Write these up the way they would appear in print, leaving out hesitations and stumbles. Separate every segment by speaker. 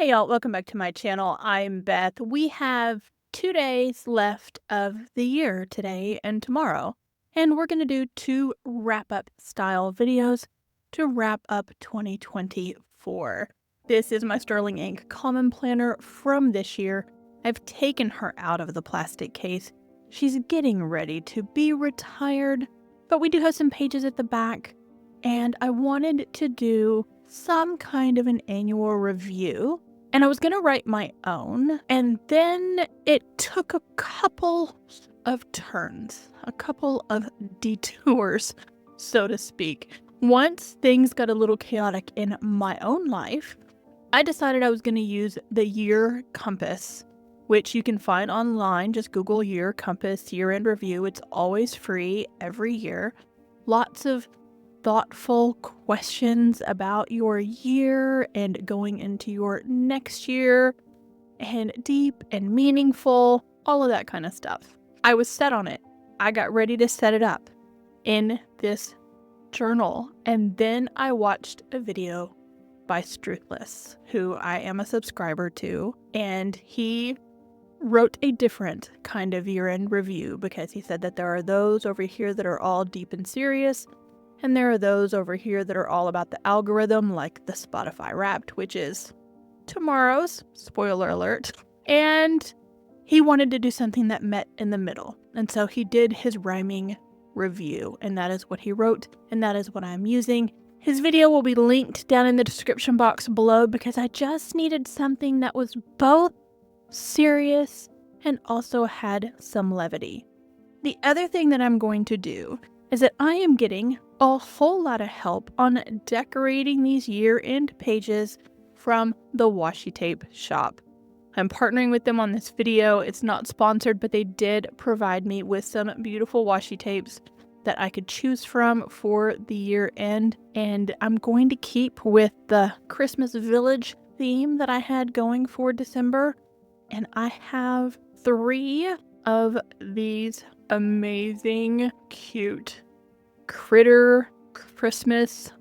Speaker 1: Hey y'all, welcome back to my channel. I'm Beth. We have 2 days left of the year, today and tomorrow. And we're going to do 2 wrap-up style videos to wrap up 2024. This is my Sterling Ink Common Planner from this year. I've taken her out of the plastic case. She's getting ready to be retired, but we do have some pages at the back, and I wanted to do some kind of an annual review. And I was going to write my own, and then it took a couple of turns, a couple of detours, so to speak. Once things got a little chaotic in my own life, I decided I was going to use the year compass, which you can find online. Just Google year compass, year-end review. It's always free every year. Lots of thoughtful questions about your year and going into your next year, and deep and meaningful, all of that kind of stuff. I was set on it. I got ready to set it up in this journal, and then I watched a video by Struthless, who I am a subscriber to, and he wrote a different kind of year-end review because he said that there are those over here that are all deep and serious, and there are those over here that are all about the algorithm, like the Spotify Wrapped, which is tomorrow's, spoiler alert. And he wanted to do something that met in the middle. And so he did his rhyming review, and that is what he wrote, and that is what I'm using. His video will be linked down in the description box below because I just needed something that was both serious and also had some levity. The other thing that I'm going to do is that I am getting a whole lot of help on decorating these year-end pages from the Washi Tape Shop. I'm partnering with them on this video. It's not sponsored, but they did provide me with some beautiful washi tapes that I could choose from for the year end. And I'm going to keep with the Christmas Village theme that I had going for December. And I have 3 of these amazing, cute critter Christmas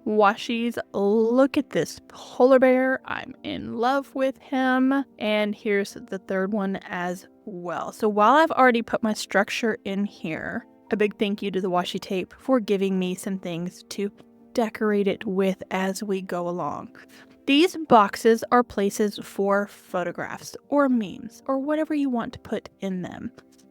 Speaker 1: washies. Look at this polar bear. I'm in love with him. And here's the third one as well. So while I've already put my structure in here, a big thank you to the washi tape for giving me some things to decorate it with as we go along. These boxes are places for photographs or memes or whatever you want to put in them.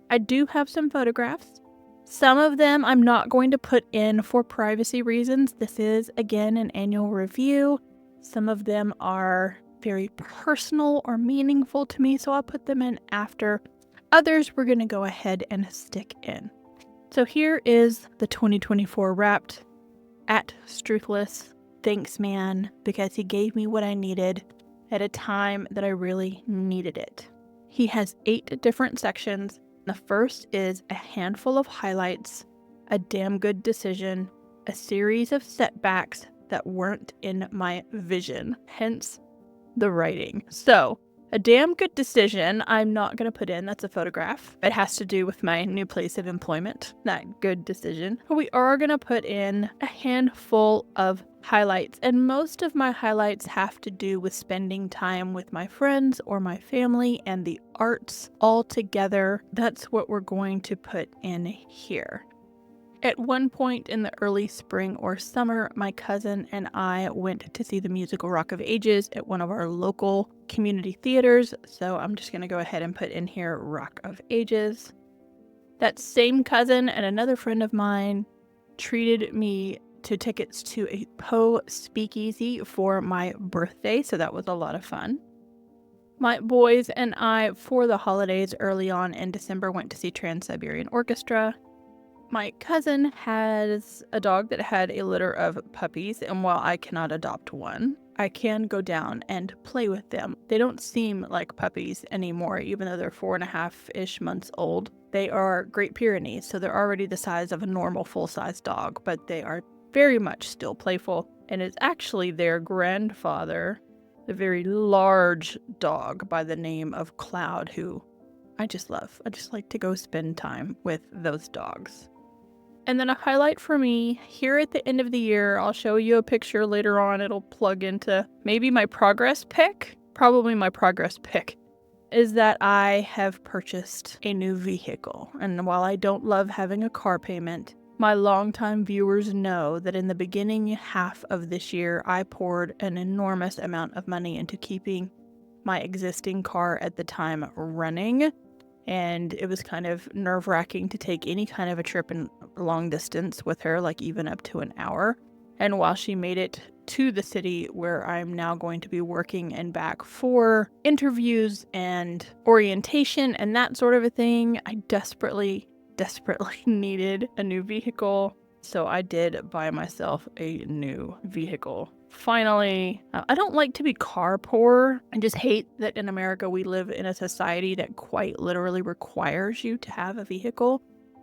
Speaker 1: I do have some photographs. Some of them I'm not going to put in for privacy reasons. This is, again, an annual review. Some of them are very personal or meaningful to me, so I'll put them in after. Others we're going to go ahead and stick in. So here is the 2024 Wrapped at Struthless. Thanks, man, because he gave me what I needed at a time that I really needed it. He has 8 different sections. The first is a handful of highlights, a damn good decision, a series of setbacks that weren't in my vision, hence the writing. So, a damn good decision I'm not going to put in. That's a photograph. It has to do with my new place of employment. That good decision. But we are going to put in a handful of highlights. And most of my highlights have to do with spending time with my friends or my family and the arts all together. That's what we're going to put in here. At one point in the early spring or summer, my cousin and I went to see the musical Rock of Ages at one of our local community theaters. So I'm just going to go ahead and put in here Rock of Ages. That same cousin and another friend of mine treated me to tickets to a Poe speakeasy for my birthday. So that was a lot of fun. My boys and I, for the holidays early on in December, went to see Trans-Siberian Orchestra. My cousin has a dog that had a litter of puppies, and while I cannot adopt one, I can go down and play with them. They don't seem like puppies anymore, even though they're 4.5-ish months old. They are Great Pyrenees, so they're already the size of a normal full-size dog, but they are very much still playful, and it's actually their grandfather, the very large dog by the name of Cloud, who I just love. I just like to go spend time with those dogs. And then a highlight for me, here at the end of the year, I'll show you a picture later on. It'll plug into maybe my progress pic. probably my progress pick, is that I have purchased a new vehicle. And while I don't love having a car payment, my longtime viewers know that in the beginning half of this year, I poured an enormous amount of money into keeping my existing car at the time running. And it was kind of nerve-wracking to take any kind of a trip in long distance with her, like even up to an hour. And while she made it to the city where I'm now going to be working and back for interviews and orientation and that sort of a thing, I desperately needed a new vehicle. So I did buy myself a new vehicle. Finally, I don't like to be car poor. I just hate that in America we live in a society that quite literally requires you to have a vehicle.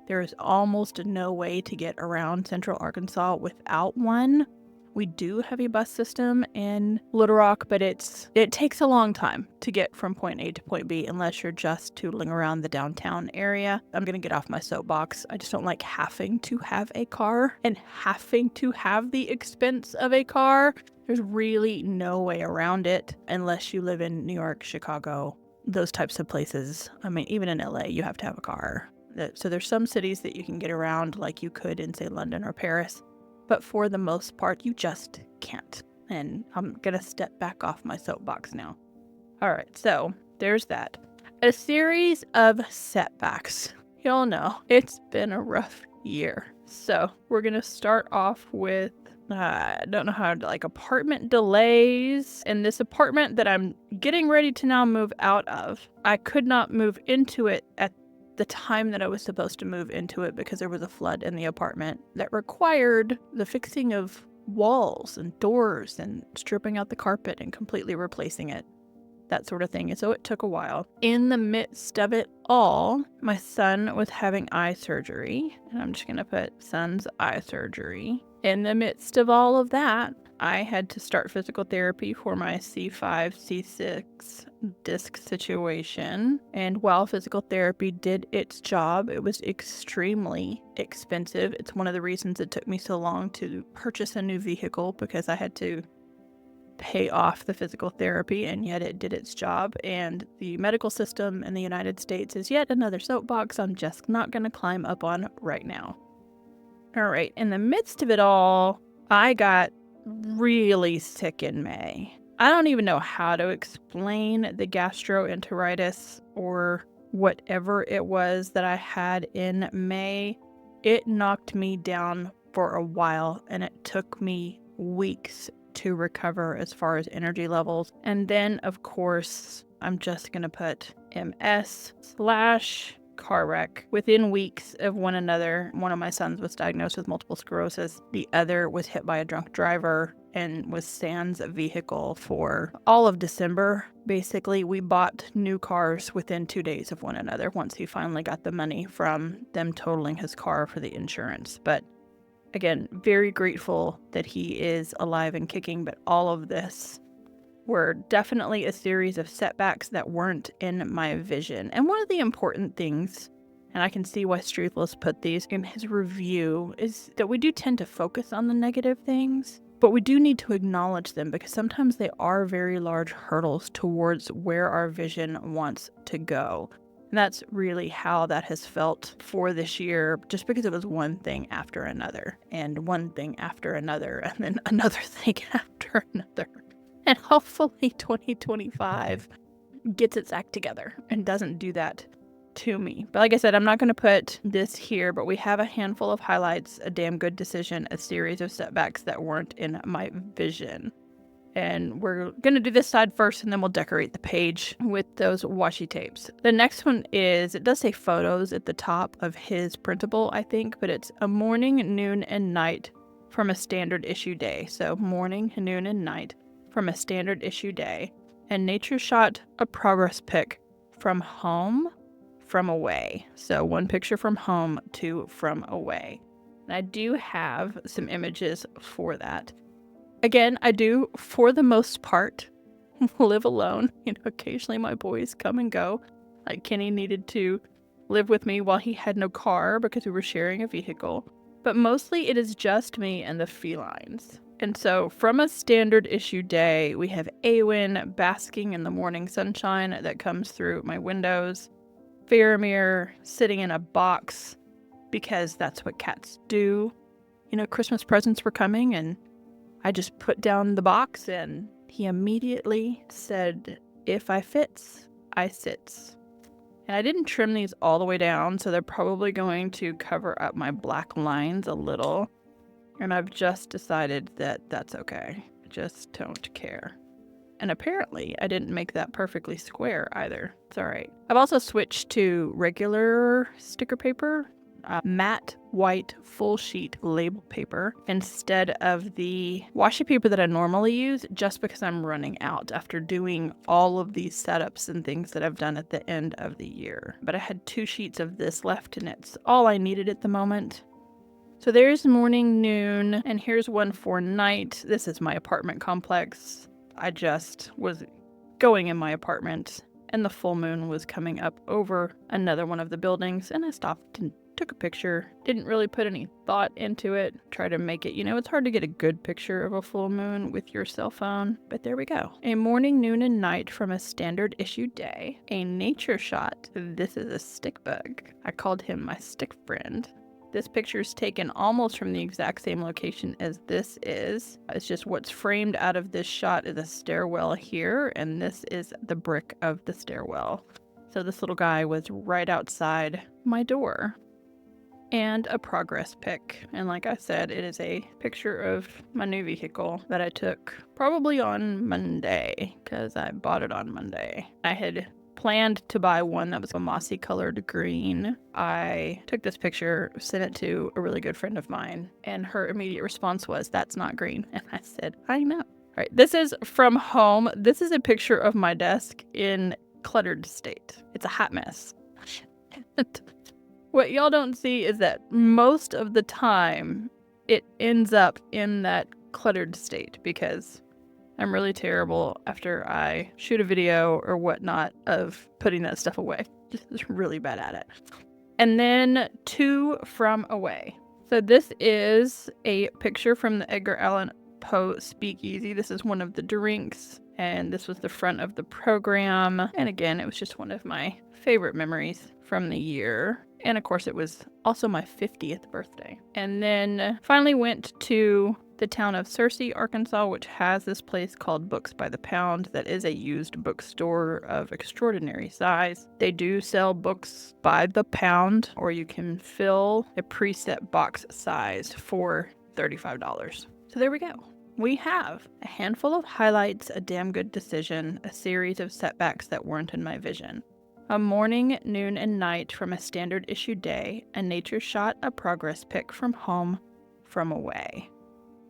Speaker 1: There is almost no way to get around Central Arkansas without one. We do have a bus system in Little Rock, but it takes a long time to get from point A to point B unless you're just tootling around the downtown area. I'm going to get off my soapbox. I just don't like having to have a car and having to have the expense of a car. There's really no way around it unless you live in New York, Chicago, those types of places. I mean, even in LA, you have to have a car. So there's some cities that you can get around like you could in, say, London or Paris. But for the most part, you just can't. And I'm going to step back off my soapbox now. All right, so there's that. A series of setbacks. Y'all know it's been a rough year. So we're going to start off with, I don't know how to, like, apartment delays. And this apartment that I'm getting ready to now move out of, I could not move into it at the time that I was supposed to move into it because there was a flood in the apartment that required the fixing of walls and doors and stripping out the carpet and completely replacing it, that sort of thing. And so it took a while. In the midst of it all, my son was having eye surgery, and I'm just going to put son's eye surgery. In the midst of all of that, I had to start physical therapy for my C5, C6 disc situation. And while physical therapy did its job, it was extremely expensive. It's one of the reasons it took me so long to purchase a new vehicle, because I had to pay off the physical therapy, and yet it did its job. And the medical system in the United States is yet another soapbox I'm just not going to climb up on right now. All right, in the midst of it all, I got really sick in May. I don't even know how to explain the gastroenteritis or whatever it was that I had in May. It knocked me down for a while, and it took me weeks to recover as far as energy levels. And then, of course, I'm just going to put MS/car wreck. Within weeks of one another, one of my sons was diagnosed with multiple sclerosis. The other was hit by a drunk driver and was sans vehicle for all of December. Basically, we bought new cars within 2 days of one another once he finally got the money from them totaling his car for the insurance. But again, very grateful that he is alive and kicking, but all of this were definitely a series of setbacks that weren't in my vision. And one of the important things, and I can see why Struthless put these in his review, is that we do tend to focus on the negative things, but we do need to acknowledge them, because sometimes they are very large hurdles towards where our vision wants to go. And that's really how that has felt for this year, just because it was one thing after another, and one thing after another, and then another thing after another. And hopefully 2025 gets its act together and doesn't do that to me. But like I said, I'm not going to put this here, but we have a handful of highlights, a damn good decision, a series of setbacks that weren't in my vision. And we're going to do this side first, and then we'll decorate the page with those washi tapes. The next one is, it does say photos at the top of his printable, I think, but it's a morning, noon, and night from a standard issue day. So morning, noon, and night from a standard issue day. And Nature shot a progress pic from home, from away. So one picture from home, two from away. And I do have some images for that. Again, I do, for the most part, live alone. Occasionally my boys come and go. Like Kenny needed to live with me while he had no car because we were sharing a vehicle. But mostly it is just me and the felines. And so from a standard issue day, we have Awen basking in the morning sunshine that comes through my windows. Faramir sitting in a box because that's what cats do. You know, Christmas presents were coming and I just put down the box and he immediately said, "If I fits, I sits." And I didn't trim these all the way down, so they're probably going to cover up my black lines a little. And I've just decided that that's okay. I just don't care. And apparently, I didn't make that perfectly square either. It's all right. I've also switched to regular sticker paper, matte white full sheet label paper, instead of the washi paper that I normally use, just because I'm running out after doing all of these setups and things that I've done at the end of the year. But I had 2 sheets of this left, and it's all I needed at the moment. So there's morning, noon, and here's one for night. This is my apartment complex. I just was going in my apartment and the full moon was coming up over another one of the buildings, and I stopped and took a picture. Didn't really put any thought into it. Try to make it, it's hard to get a good picture of a full moon with your cell phone, but there we go. A morning, noon, and night from a standard issue day. A nature shot. This is a stick bug. I called him my stick friend. This picture is taken almost from the exact same location as this is. It's just what's framed out of this shot is a stairwell here, and this is the brick of the stairwell. So this little guy was right outside my door. And a progress pic. And like I said, it is a picture of my new vehicle that I took probably on Monday, because I bought it on Monday. I had planned to buy one that was a mossy colored green. I took this picture, sent it to a really good friend of mine, and her immediate response was, "That's not green." And I said, "I know." All right, this is from home. This is a picture of my desk in cluttered state. It's a hot mess. What y'all don't see is that most of the time it ends up in that cluttered state because I'm really terrible after I shoot a video or whatnot of putting that stuff away. Just really bad at it. And then 2 from away. So this is a picture from the Edgar Allan Poe Speakeasy. This is one of the drinks, and this was the front of the program. And again, it was just one of my favorite memories from the year. And of course, it was also my 50th birthday. And then finally went to the town of Searcy, Arkansas, which has this place called Books by the Pound that is a used bookstore of extraordinary size. They do sell books by the pound, or you can fill a preset box size for $35. So there we go. We have a handful of highlights, a damn good decision, a series of setbacks that weren't in my vision. A morning, noon, and night from a standard issue day, a nature shot, a progress pic from home, from away.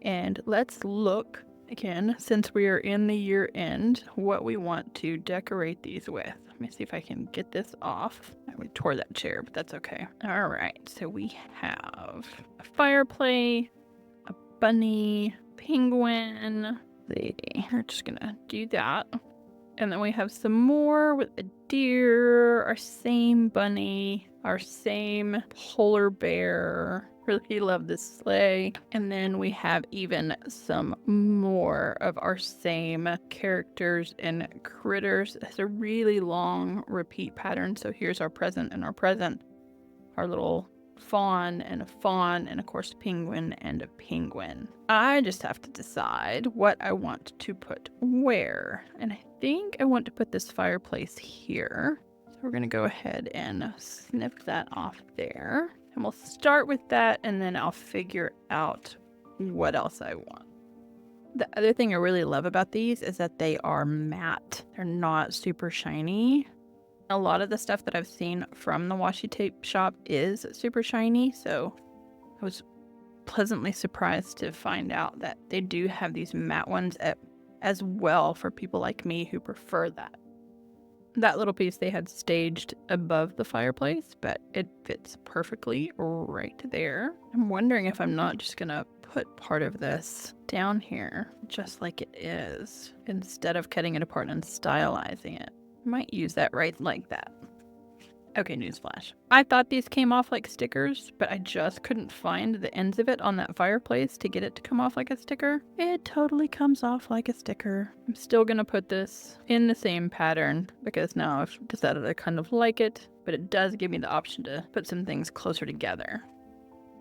Speaker 1: And let's look, again, since we are in the year end, what we want to decorate these with. Let me see if I can get this off. We tore that chair, but that's okay. All right, so we have a fireplace, a bunny, penguin. We're just gonna do that. And then we have some more with a deer, our same bunny, our same polar bear. Really love this sleigh. And then we have even some more of our same characters and critters. It's a really long repeat pattern. So here's our present and our present, our little fawn, and of course penguin and a penguin. I just have to decide what I want to put where. And I think I want to put this fireplace here. So we're going to go ahead and snip that off there. And we'll start with that, and then I'll figure out what else I want. The other thing I really love about these is that they are matte. They're not super shiny. A lot of the stuff that I've seen from the Washi Tape Shop is super shiny, so I was pleasantly surprised to find out that they do have these matte ones as well for people like me who prefer that. That little piece they had staged above the fireplace, but it fits perfectly right there. I'm wondering if I'm not just gonna put part of this down here, just like it is, instead of cutting it apart and stylizing it. I might use that right like that. Okay, newsflash. I thought these came off like stickers, but I just couldn't find the ends of it on that fireplace to get it to come off like a sticker. It totally comes off like a sticker. I'm still gonna put this in the same pattern because now I've decided I kind of like it, but it does give me the option to put some things closer together.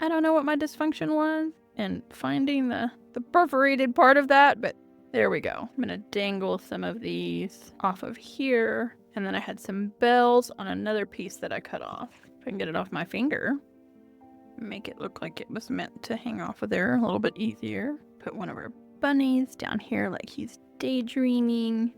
Speaker 1: I don't know what my dysfunction was in finding the perforated part of that, but there we go. I'm gonna dangle some of these off of here. And then I had some bells on another piece that I cut off. If I can get it off my finger, make it look like it was meant to hang off of there a little bit easier. Put one of our bunnies down here like he's daydreaming.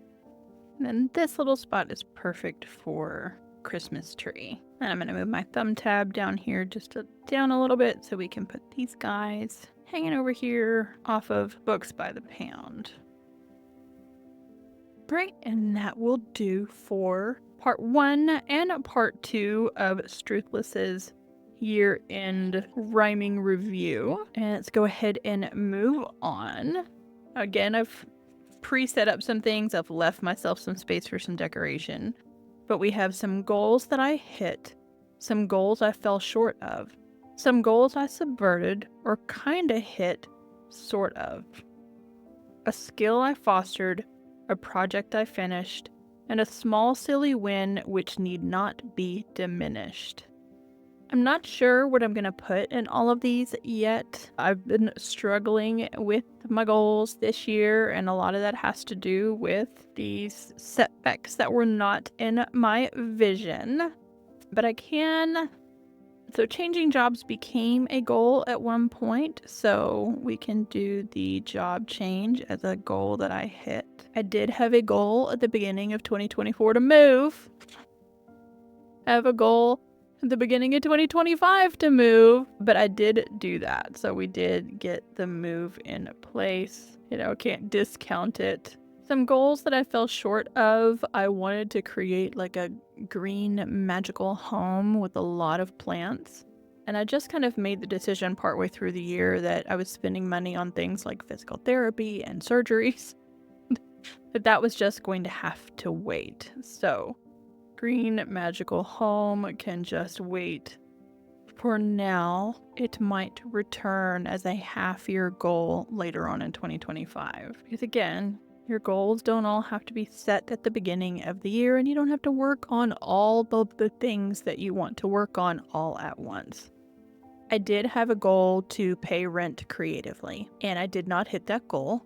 Speaker 1: And then this little spot is perfect for Christmas tree. And I'm gonna move my thumb tab down here just down a little bit so we can put these guys hanging over here off of Books by the Pound. Right, and that will do for part 1 and part 2 of Struthless's year-end rhyming review. And let's go ahead and move on. Again, I've pre-set up some things. I've left myself some space for some decoration. But we have some goals that I hit, some goals I fell short of, some goals I subverted or kinda hit, sort of. A skill I fostered, a project I finished, and a small silly win which need not be diminished. I'm not sure what I'm going to put in all of these yet. I've been struggling with my goals this year, and a lot of that has to do with these setbacks that were not in my vision. But I can... So changing jobs became a goal at one point, so we can do the job change as a goal that I hit. I did have a goal at the beginning of 2024 to move. I have a goal at the beginning of 2025 to move, but I did do that. So we did get the move in place. You know, can't discount it. Some goals that I fell short of, I wanted to create like a green magical home with a lot of plants. And I just kind of made the decision partway through the year that I was spending money on things like physical therapy and surgeries. that was just going to have to wait. So, green magical home can just wait. For now, it might return as a half-year goal later on in 2025. Because again, your goals don't all have to be set at the beginning of the year, and you don't have to work on all of the things that you want to work on all at once. I did have a goal to pay rent creatively, and I did not hit that goal,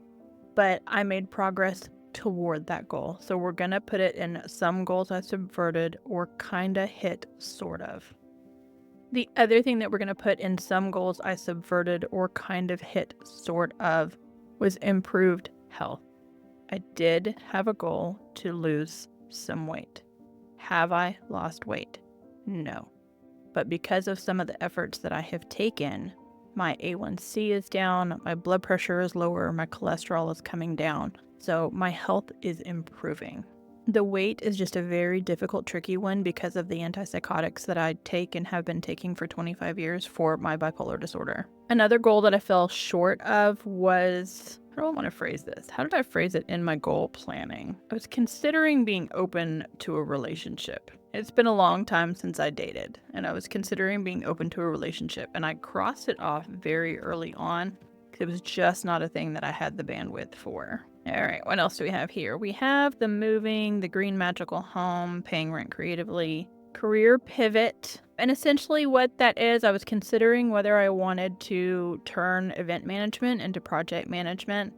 Speaker 1: but I made progress toward that goal. So we're gonna put it in some goals I subverted or kinda hit, sort of. The other thing that we're gonna put in some goals I subverted or kind of hit, sort of, was improved health. I did have a goal to lose some weight. Have I lost weight? No. But because of some of the efforts that I have taken, my A1C is down, my blood pressure is lower, my cholesterol is coming down. So my health is improving. The weight is just a very difficult, tricky one because of the antipsychotics that I take and have been taking for 25 years for my bipolar disorder. Another goal that I fell short of was... How do I want to phrase this? How did I phrase it in my goal planning? I was considering being open to a relationship. It's been a long time since I dated, and I was considering being open to a relationship, and I crossed it off very early on because it was just not a thing that I had the bandwidth for. All right, what else do we have here? We have the moving, the green magical home, paying rent creatively, career pivot. And essentially what that is, I was considering whether I wanted to turn event management into project management.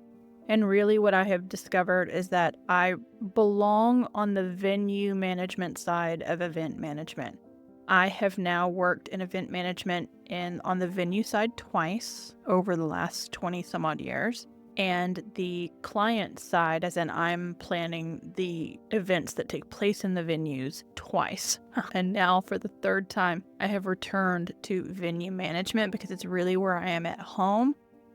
Speaker 1: And really what I have discovered is that I belong on the venue management side of event management. I have now worked in event management on the venue side twice over the last 20 some odd years. And the client side, as in I'm planning the events that take place in the venues twice. And now for the third time, I have returned to venue management because it's really where I am at home.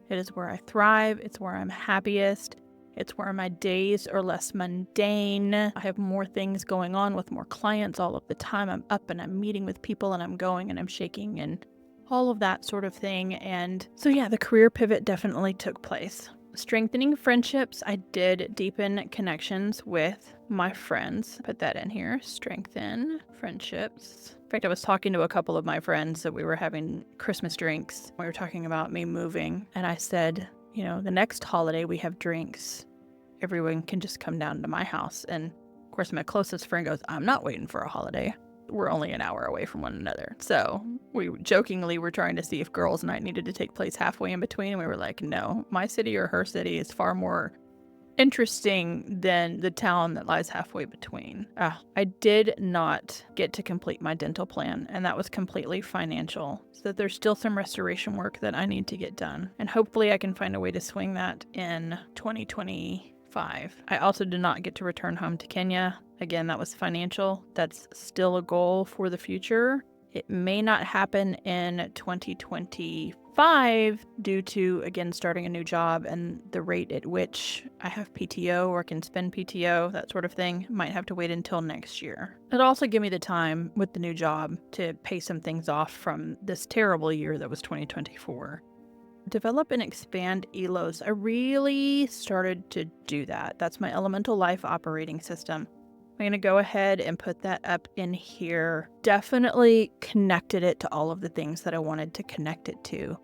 Speaker 1: It is where I thrive. It's where I'm happiest. It's where my days are less mundane. I have more things going on with more clients all of the time. I'm up and I'm meeting with people and I'm going and I'm shaking and all of that sort of thing. And so yeah, the career pivot definitely took place. Strengthening friendships. I did deepen connections with my friends. Put that in here. Strengthen friendships. In fact, I was talking to a couple of my friends that we were having Christmas drinks. We were talking about me moving. And I said, the next holiday we have drinks. Everyone can just come down to my house. And of course, my closest friend goes, I'm not waiting for a holiday. We're only an hour away from one another. So we jokingly were trying to see if girls' night needed to take place halfway in between. And we were like, no, my city or her city is far more interesting than the town that lies halfway between. I did not get to complete my dental plan, and that was completely financial. So there's still some restoration work that I need to get done. And hopefully I can find a way to swing that in 2025. I also did not get to return home to Kenya. Again, that was financial. That's still a goal for the future. It may not happen in 2025 due to, again, starting a new job and the rate at which I have PTO or can spend PTO, that sort of thing. Might have to wait until next year. It'll also give me the time with the new job to pay some things off from this terrible year that was 2024. Develop and expand ELOs. I really started to do that. That's my Elemental Life operating system. I'm going to go ahead and put that up in here. Definitely connected it to all of the things that I wanted to connect it to.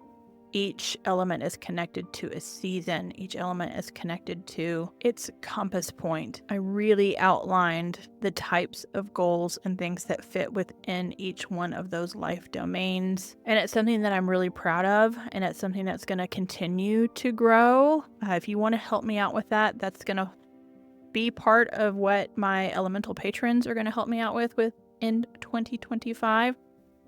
Speaker 1: Each element is connected to a season. Each element is connected to its compass point. I really outlined the types of goals and things that fit within each one of those life domains. And it's something that I'm really proud of, and it's something that's going to continue to grow. If you want to help me out with that, that's going to be part of what my elemental patrons are going to help me out with in 2025.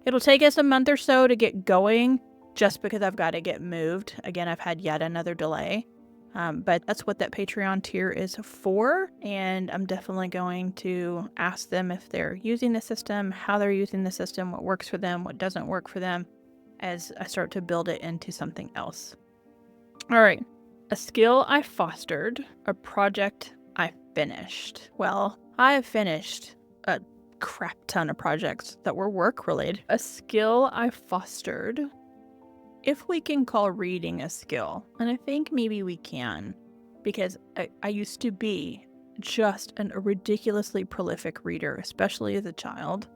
Speaker 1: It'll take us a month or so to get going just because I've got to get moved. Again, I've had yet another delay, but that's what that Patreon tier is for. And I'm definitely going to ask them if they're using the system, how they're using the system, what works for them, what doesn't work for them, as I start to build it into something else. All right. A skill I fostered, a project I finished. Well, I have finished a crap ton of projects that were work related. A skill I fostered, if we can call reading a skill, and I think maybe we can, because I used to be just a ridiculously prolific reader, especially as a child.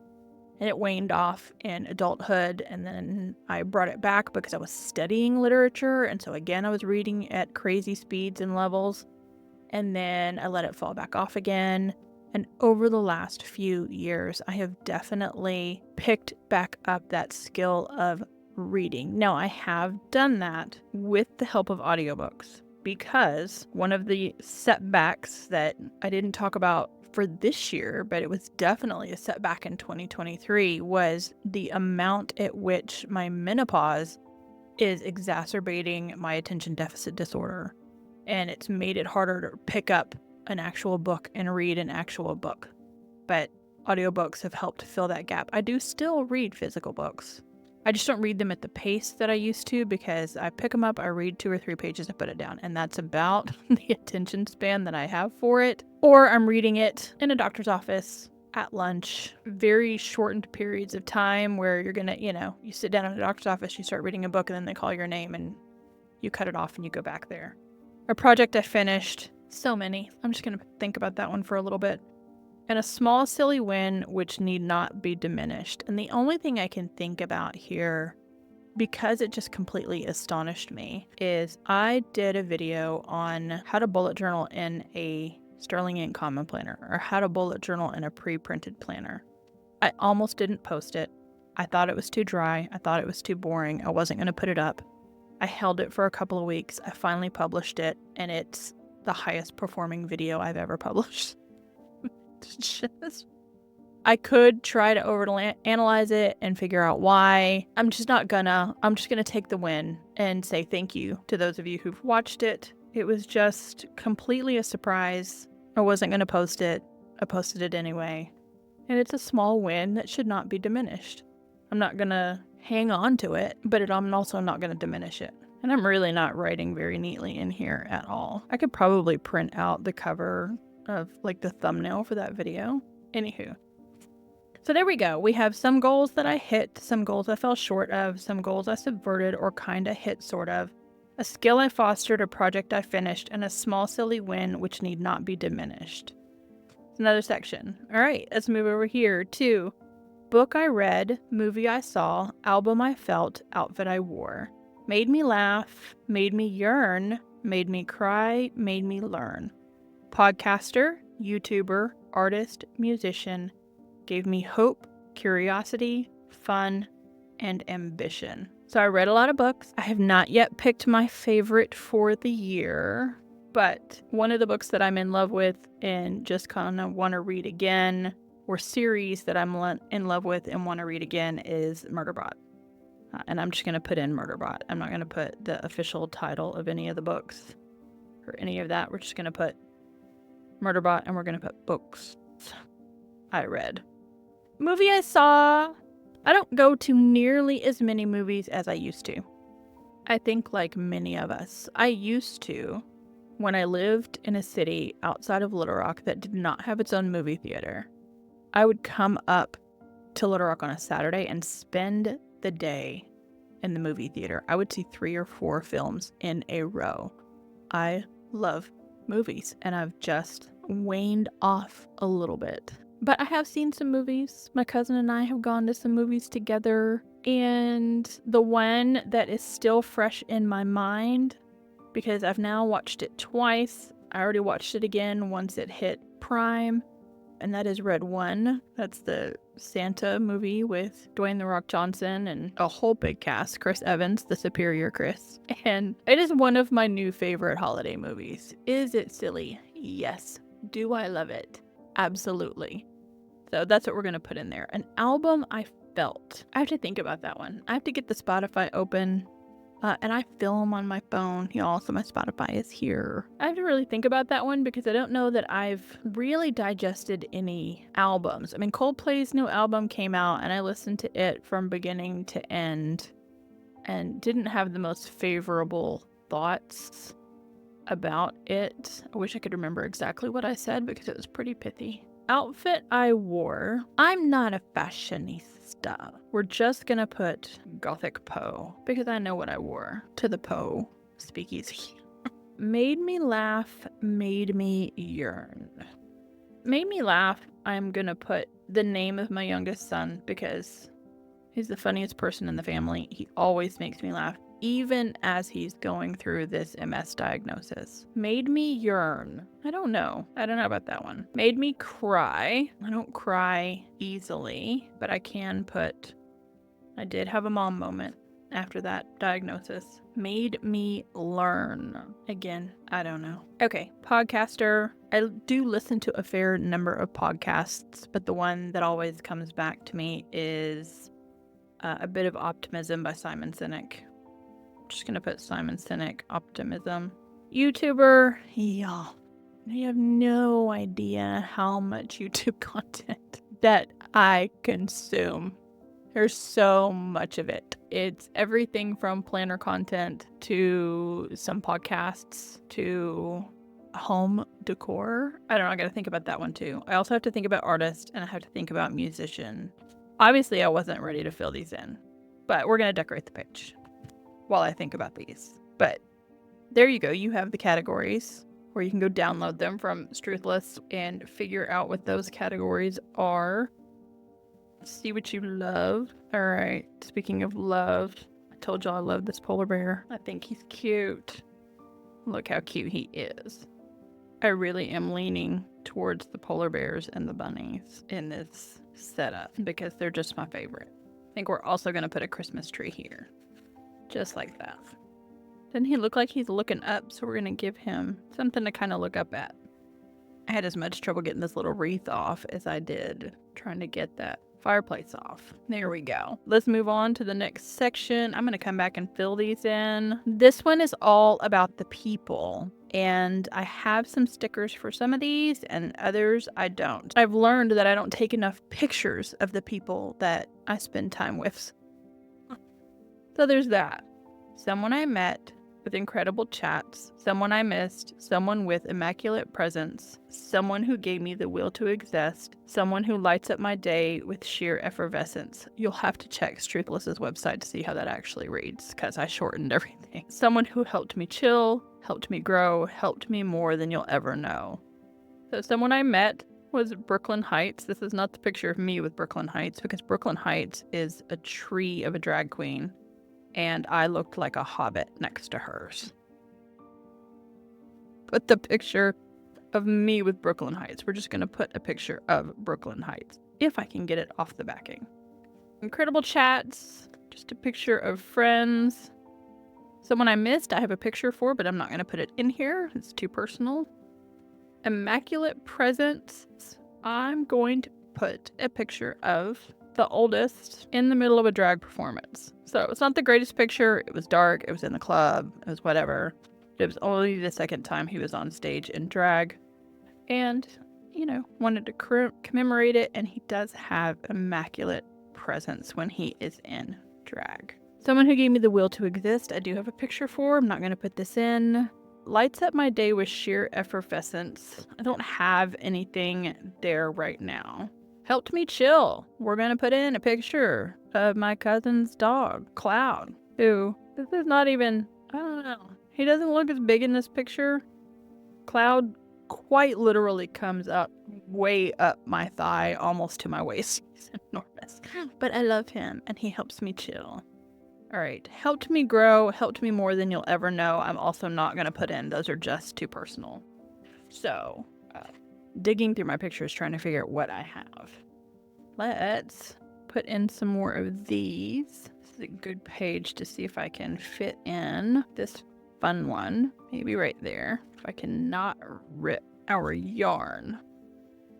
Speaker 1: And it waned off in adulthood, and then I brought it back because I was studying literature, and so again I was reading at crazy speeds and levels. And then I let it fall back off again. And over the last few years, I have definitely picked back up that skill of reading. Now, I have done that with the help of audiobooks, because one of the setbacks that I didn't talk about for this year, but it was definitely a setback in 2023, was the amount at which my menopause is exacerbating my attention deficit disorder. And it's made it harder to pick up an actual book and read an actual book. But audiobooks have helped fill that gap. I do still read physical books. I just don't read them at the pace that I used to, because I pick them up, I read 2 or 3 pages, I put it down. And that's about the attention span that I have for it. Or I'm reading it in a doctor's office, at lunch, very shortened periods of time where you're going to, you sit down in a doctor's office, you start reading a book, and then they call your name and you cut it off and you go back there. A project I finished, so many. I'm just going to think about that one for a little bit. And a small, silly win which need not be diminished. And the only thing I can think about here, because it just completely astonished me, is I did a video on how to bullet journal in a Sterling Ink Common Planner, or how to bullet journal in a pre-printed planner. I almost didn't post it. I thought it was too dry. I thought it was too boring. I wasn't going to put it up. I held it for a couple of weeks. I finally published it, and it's the highest performing video I've ever published. I could try to overanalyze it and figure out why. I'm just not gonna. I'm just gonna take the win and say thank you to those of you who've watched it. It was just completely a surprise. I wasn't gonna post it. I posted it anyway. And it's a small win that should not be diminished. I'm not gonna hang on to it, but I'm also not gonna diminish it. And I'm really not writing very neatly in here at all. I could probably print out the cover of the thumbnail for that video. Anywho. So there we go. We have some goals that I hit, some goals I fell short of, some goals I subverted or kind of hit sort of. A skill I fostered, a project I finished, and a small silly win which need not be diminished. It's another section. All right, let's move over here to book I read, movie I saw, album I felt, outfit I wore. Made me laugh, made me yearn, made me cry, made me learn. Podcaster, YouTuber, artist, musician, gave me hope, curiosity, fun, and ambition. So I read a lot of books. I have not yet picked my favorite for the year, but one of the books that I'm in love with and just kind of want to read again, or series that I'm in love with and want to read again, is Murderbot. And I'm just going to put in Murderbot. I'm not going to put the official title of any of the books or any of that. We're just going to put Murderbot and we're going to put books I read. Movie I saw. I don't go to nearly as many movies as I used to. I think like many of us, I used to when I lived in a city outside of Little Rock that did not have its own movie theater. I would come up to Little Rock on a Saturday and spend the day in the movie theater. I would see 3 or 4 films in a row. I love movies, and I've just waned off a little bit. But I have seen some movies. My cousin and I have gone to some movies together, and the one that is still fresh in my mind, because I've now watched it twice. I already watched it again once it hit Prime, and that is Red One. That's the Santa movie with Dwayne "The Rock" Johnson and a whole big cast. Chris Evans, the superior Chris. And it is one of my new favorite holiday movies. Is it silly? Yes. Do I love it? Absolutely. So that's what we're going to put in there. An album I felt. I have to think about that one. I have to get the Spotify open. And I film on my phone, y'all, so my Spotify is here. I have to really think about that one because I don't know that I've really digested any albums. I mean, Coldplay's new album came out and I listened to it from beginning to end and didn't have the most favorable thoughts about it. I wish I could remember exactly what I said because it was pretty pithy. Outfit I wore. I'm not a fashionista. We're just gonna put Gothic Poe because I know what I wore to the Poe speakeasy. Made me laugh, made me yearn. Made me laugh, I'm gonna put the name of my youngest son because he's the funniest person in the family. He always makes me laugh, even as he's going through this MS diagnosis. Made me yearn. I don't know about that one. Made me cry. I don't cry easily, but I did have a mom moment after that diagnosis. Made me learn. Again, I don't know. Okay, podcaster. I do listen to a fair number of podcasts, but the one that always comes back to me is A Bit of Optimism by Simon Sinek. Just gonna put Simon Sinek, optimism. YouTuber, y'all, I have no idea how much YouTube content that I consume. There's so much of it. It's everything from planner content to some podcasts to home decor. I don't know, I gotta think about that one too. I also have to think about artist and I have to think about musician. Obviously, I wasn't ready to fill these in, but we're gonna decorate the page while I think about these. But there you go. You have the categories where you can go download them from Struthless and figure out what those categories are. See what you love. All right. Speaking of love, I told y'all I love this polar bear. I think he's cute. Look how cute he is. I really am leaning towards the polar bears and the bunnies in this setup because they're just my favorite. I think we're also going to put a Christmas tree here. Just like that. Doesn't he look like he's looking up? So we're going to give him something to kind of look up at. I had as much trouble getting this little wreath off as I did trying to get that fireplace off. There we go. Let's move on to the next section. I'm going to come back and fill these in. This one is all about the people. And I have some stickers for some of these and others I don't. I've learned that I don't take enough pictures of the people that I spend time with. So there's that. Someone I met, with incredible chats, someone I missed, someone with immaculate presence, someone who gave me the will to exist, someone who lights up my day with sheer effervescence. You'll have to check Struthless's website to see how that actually reads, because I shortened everything. Someone who helped me chill, helped me grow, helped me more than you'll ever know. So someone I met was Brooklyn Heights. This is not the picture of me with Brooklyn Heights, because Brooklyn Heights is a tree of a drag queen, and I looked like a hobbit next to hers. Put the picture of me with Brooklyn Heights. We're just going to put a picture of Brooklyn Heights, if I can get it off the backing. Incredible chats, just a picture of friends. Someone I missed, I have a picture for, but I'm not going to put it in here. It's too personal. Immaculate presence. I'm going to put a picture of the oldest in the middle of a drag performance. So it's not the greatest picture. It was dark. It was in the club. It was whatever. It was only the second time he was on stage in drag. And, wanted to commemorate it. And he does have immaculate presence when he is in drag. Someone who gave me the will to exist, I do have a picture for. I'm not going to put this in. Lights up my day with sheer effervescence. I don't have anything there right now. Helped me chill. We're going to put in a picture of my cousin's dog, Cloud, who, this is not even, I don't know. He doesn't look as big in this picture. Cloud quite literally comes up, way up my thigh, almost to my waist. He's enormous. But I love him, and he helps me chill. All right, helped me grow, helped me more than you'll ever know. I'm also not going to put in. Those are just too personal. So, digging through my pictures, trying to figure out what I have. Let's put in some more of these. This is a good page to see if I can fit in this fun one. Maybe right there. If I can not rip our yarn.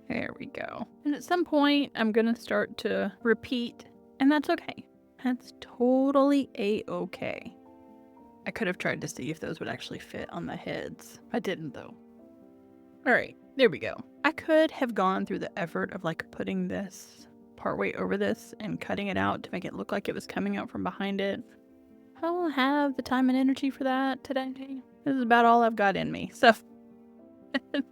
Speaker 1: There we go. And at some point, I'm going to start to repeat, and that's okay. That's totally a-okay. I could have tried to see if those would actually fit on the heads. I didn't, though. All right, there we go. I could have gone through the effort of putting this partway over this and cutting it out to make it look like it was coming out from behind it. I don't have the time and energy for that today. This is about all I've got in me. So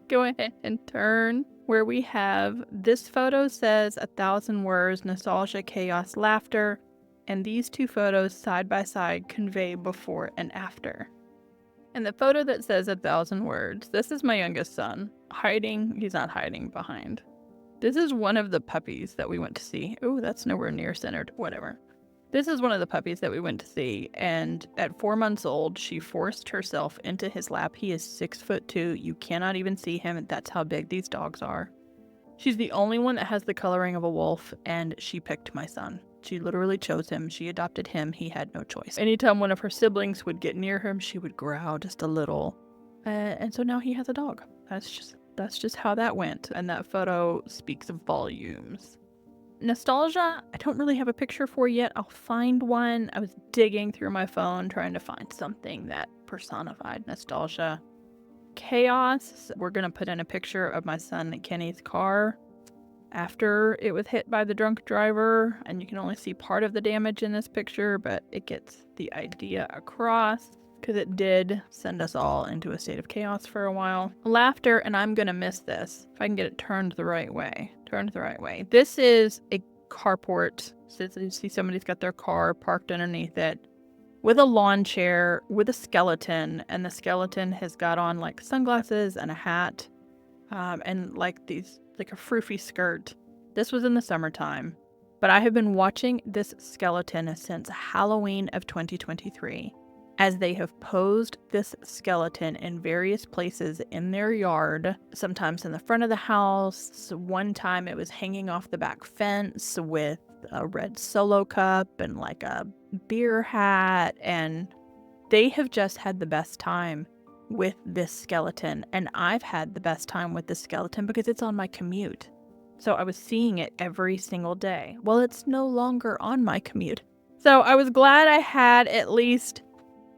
Speaker 1: go ahead and turn where we have this photo says 1,000 words, nostalgia, chaos, laughter. And these two photos side by side convey before and after. And the photo that says 1,000 words, this is my youngest son. He's not hiding behind. This is one of the puppies that we went to see. Oh, that's nowhere near centered, whatever. This is one of the puppies that we went to see. And at 4 months old, she forced herself into his lap. He is 6'2". You cannot even see him. That's how big these dogs are. She's the only one that has the coloring of a wolf, and she picked my son. She literally chose him. She adopted him. He had no choice. Anytime one of her siblings would get near him, she would growl just a little. And so now he has a dog. That's just how that went. And that photo speaks volumes. Nostalgia, I don't really have a picture for yet. I'll find one. I was digging through my phone trying to find something that personified nostalgia. Chaos, we're going to put in a picture of my son Kenny's car after it was hit by the drunk driver, and you can only see part of the damage in this picture, but it gets the idea across because it did send us all into a state of chaos for a while. Laughter, and I'm gonna miss this if I can get it turned the right way. This is a carport. So you see somebody's got their car parked underneath it with a lawn chair with a skeleton, and the skeleton has got on sunglasses and a hat and a froofy skirt. This was in the summertime, but I have been watching this skeleton since Halloween of 2023, as they have posed this skeleton in various places in their yard, sometimes in the front of the house. One time it was hanging off the back fence with a red Solo cup and a beer hat, and they have just had the best time with this skeleton, and I've had the best time with this skeleton because it's on my commute. So I was seeing it every single day. Well, it's no longer on my commute. So I was glad I had at least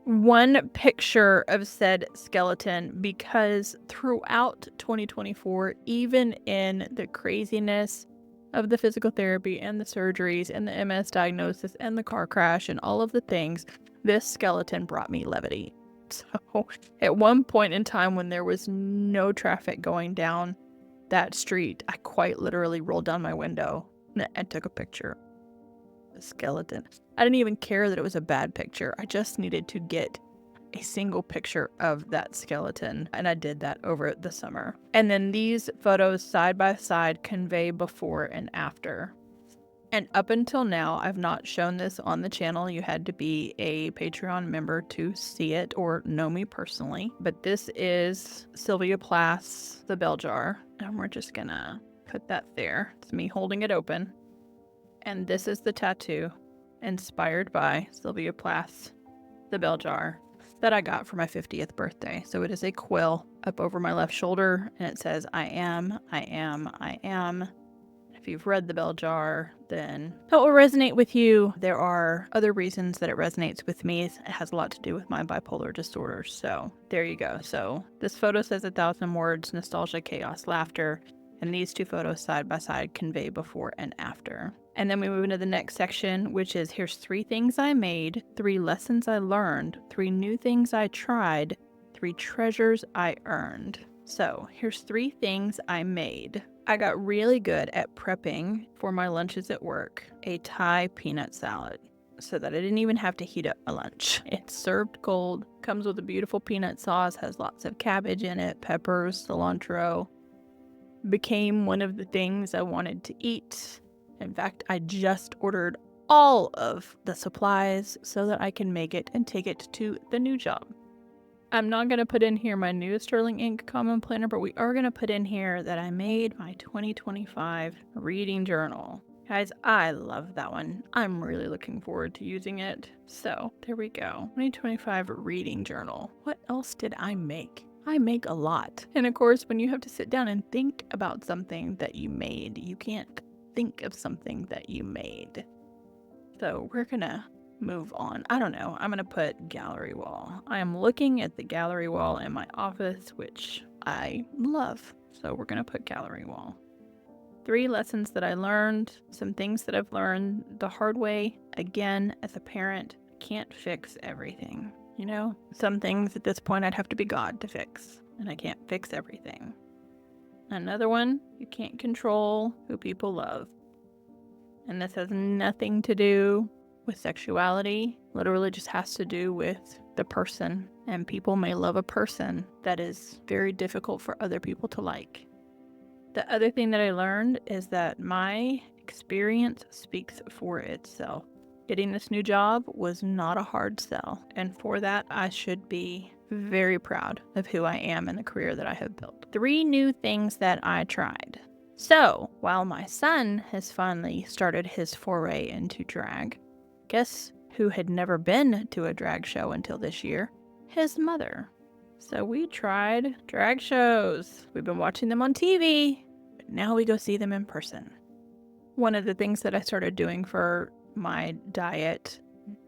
Speaker 1: one picture of said skeleton, because throughout 2024, even in the craziness of the physical therapy and the surgeries and the MS diagnosis and the car crash and all of the things, this skeleton brought me levity. So at one point in time when there was no traffic going down that street, I quite literally rolled down my window and took a picture. A skeleton. I didn't even care that it was a bad picture. I just needed to get a single picture of that skeleton, and I did that over the summer. And then these photos side by side convey before and after. And up until now, I've not shown this on the channel. You had to be a Patreon member to see it or know me personally. But this is Sylvia Plath's The Bell Jar. And we're just gonna put that there. It's me holding it open. And this is the tattoo inspired by Sylvia Plath's The Bell Jar that I got for my 50th birthday. So it is a quill up over my left shoulder, and it says, I am, I am, I am. If you've read The Bell Jar, then that will resonate with you. There are other reasons that it resonates with me. It has a lot to do with my bipolar disorder. So there you go. So this photo says 1,000 words, nostalgia, chaos, laughter. And these two photos side by side convey before and after. And then we move into the next section, which is here's 3 things I made, 3 lessons I learned, 3 new things I tried, 3 treasures I earned. So here's 3 things I made. I got really good at prepping for my lunches at work a Thai peanut salad so that I didn't even have to heat up my lunch. It's served cold, comes with a beautiful peanut sauce, has lots of cabbage in it, peppers, cilantro. Became one of the things I wanted to eat. In fact, I just ordered all of the supplies so that I can make it and take it to the new job. I'm not going to put in here my new Sterling Ink Common Planner, but we are going to put in here that I made my 2025 reading journal. Guys, I love that one. I'm really looking forward to using it. So there we go. 2025 reading journal. What else did I make? I make a lot. And of course, when you have to sit down and think about something that you made, you can't think of something that you made. So we're gonna move on. I don't know. I'm gonna put gallery wall. I am looking at the gallery wall in my office, which I love. So we're gonna put gallery wall. 3 lessons that I learned, some things that I've learned the hard way. Again, as a parent, I can't fix everything. You know, some things at this point I'd have to be God to fix, and I can't fix everything. Another one, you can't control who people love. And this has nothing to do with sexuality, literally just has to do with the person. And people may love a person that is very difficult for other people to like. The other thing that I learned is that my experience speaks for itself. Getting this new job was not a hard sell, and for that, I should be very proud of who I am and the career that I have built. 3 new things that I tried. So, while my son has finally started his foray into drag, guess who had never been to a drag show until this year? His mother. So we tried drag shows. We've been watching them on TV, but now we go see them in person. One of the things that I started doing for my diet,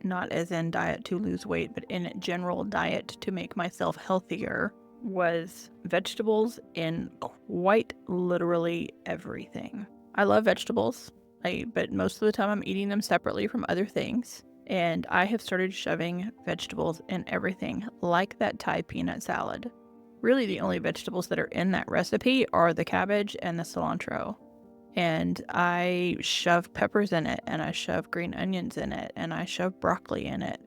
Speaker 1: not as in diet to lose weight, but in general diet to make myself healthier, was vegetables in quite literally everything. I love vegetables, but most of the time I'm eating them separately from other things. And I have started shoving vegetables in everything, like that Thai peanut salad. Really the only vegetables that are in that recipe are the cabbage and the cilantro. And I shove peppers in it, and I shove green onions in it, and I shove broccoli in it.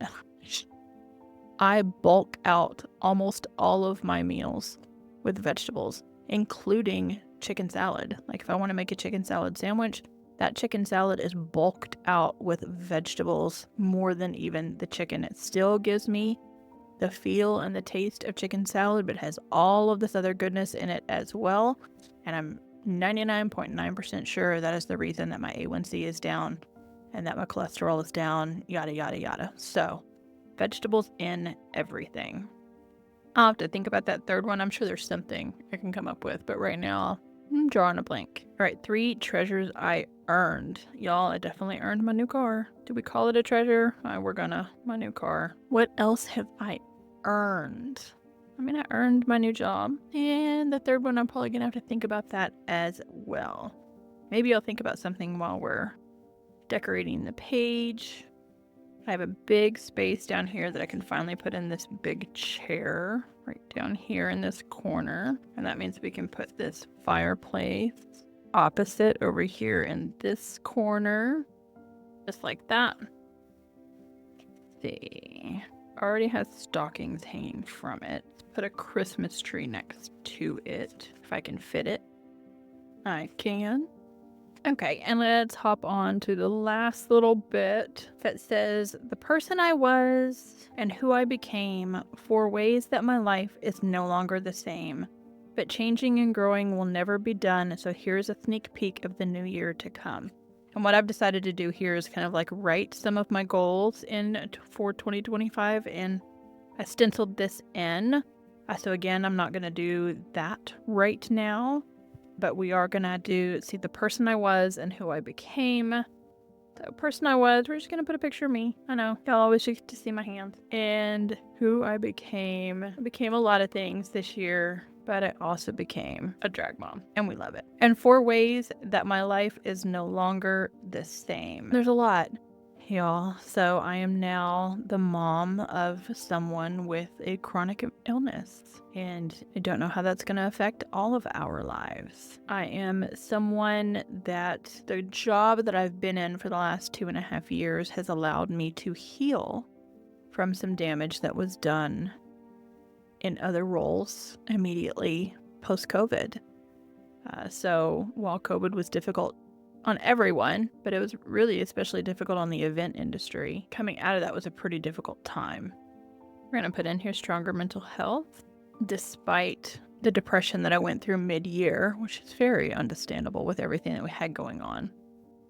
Speaker 1: I bulk out almost all of my meals with vegetables, including chicken salad. Like if I want to make a chicken salad sandwich, that chicken salad is bulked out with vegetables more than even the chicken. It still gives me the feel and the taste of chicken salad, but has all of this other goodness in it as well. And I'm 99.9% sure that is the reason that my A1C is down and that my cholesterol is down, yada, yada, yada. So, vegetables in everything. I'll have to think about that third one. I'm sure there's something I can come up with, but right now, I'm drawing a blank. All right, 3 treasures I earned. Y'all, I definitely earned my new car. Do we call it a treasure? My new car. What else have I earned? I mean, I earned my new job. And the third one, I'm probably going to have to think about that as well. Maybe I'll think about something while we're decorating the page. I have a big space down here that I can finally put in this big chair right down here in this corner. And that means we can put this fireplace opposite over here in this corner, just like that. Let's see, already has stockings hanging from it. Let's put a Christmas tree next to it if I can fit it. I can. Okay, and let's hop on to the last little bit that says, the person I was and who I became, 4 ways that my life is no longer the same. But changing and growing will never be done, so here's a sneak peek of the new year to come. And what I've decided to do here is kind of like write some of my goals for 2025, and I stenciled this in. So again, I'm not going to do that right now. But we are going to see the person I was and who I became. The person I was, we're just going to put a picture of me. I know, y'all always get to see my hands. And who I became. I became a lot of things this year, but I also became a drag mom, and we love it. And 4 ways that my life is no longer the same. There's a lot, y'all. So I am now the mom of someone with a chronic illness, and I don't know how that's going to affect all of our lives. I am someone that the job that I've been in for the last 2.5 years has allowed me to heal from some damage that was done in other roles immediately post-COVID. So while COVID was difficult on everyone, but it was really especially difficult on the event industry, coming out of that was a pretty difficult time. We're going to put in here stronger mental health, despite the depression that I went through mid-year, which is very understandable with everything that we had going on.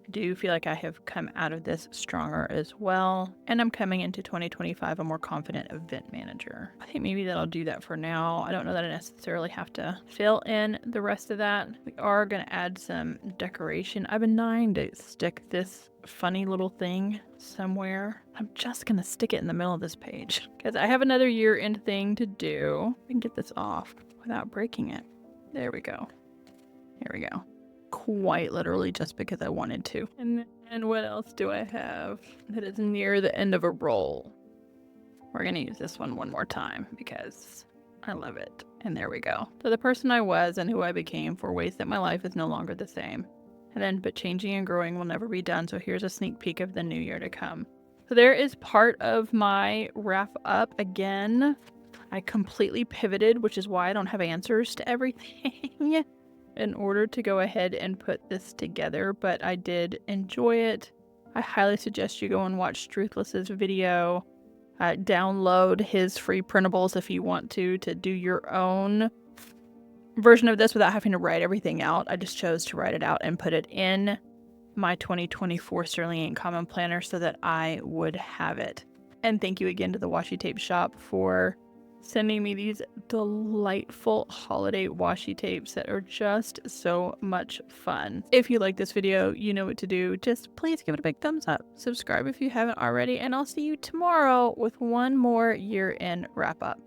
Speaker 1: I do feel like I have come out of this stronger as well, and I'm coming into 2025 a more confident event manager. I think maybe that'll do that for now. I don't know that I necessarily have to fill in the rest of that. We are going to add some decoration. I've been dying to stick this funny little thing somewhere. I'm just going to stick it in the middle of this page because I have another year-end thing to do. I can get this off without breaking it. There we go. Here we go. Quite literally just because I wanted to. And what else do I have that is near the end of a roll? We're going to use this one more time because I love it. And there we go. So the person I was and who I became, 4 ways that my life is no longer the same. And then, but changing and growing will never be done. So here's a sneak peek of the new year to come. So there is part of my wrap up again. I completely pivoted, which is why I don't have answers to everything in order to go ahead and put this together, but I did enjoy it. I highly suggest you go and watch Truthless's video. Download his free printables if you want to do your own version of this without having to write everything out. I just chose to write it out and put it in my 2024 Sterling Ain't Common Planner so that I would have it. And thank you again to the Washi Tape Shop for sending me these delightful holiday washi tapes that are just so much fun. If you like this video, you know what to do. Just please give it a big thumbs up. Subscribe if you haven't already, and I'll see you tomorrow with one more year-end wrap-up.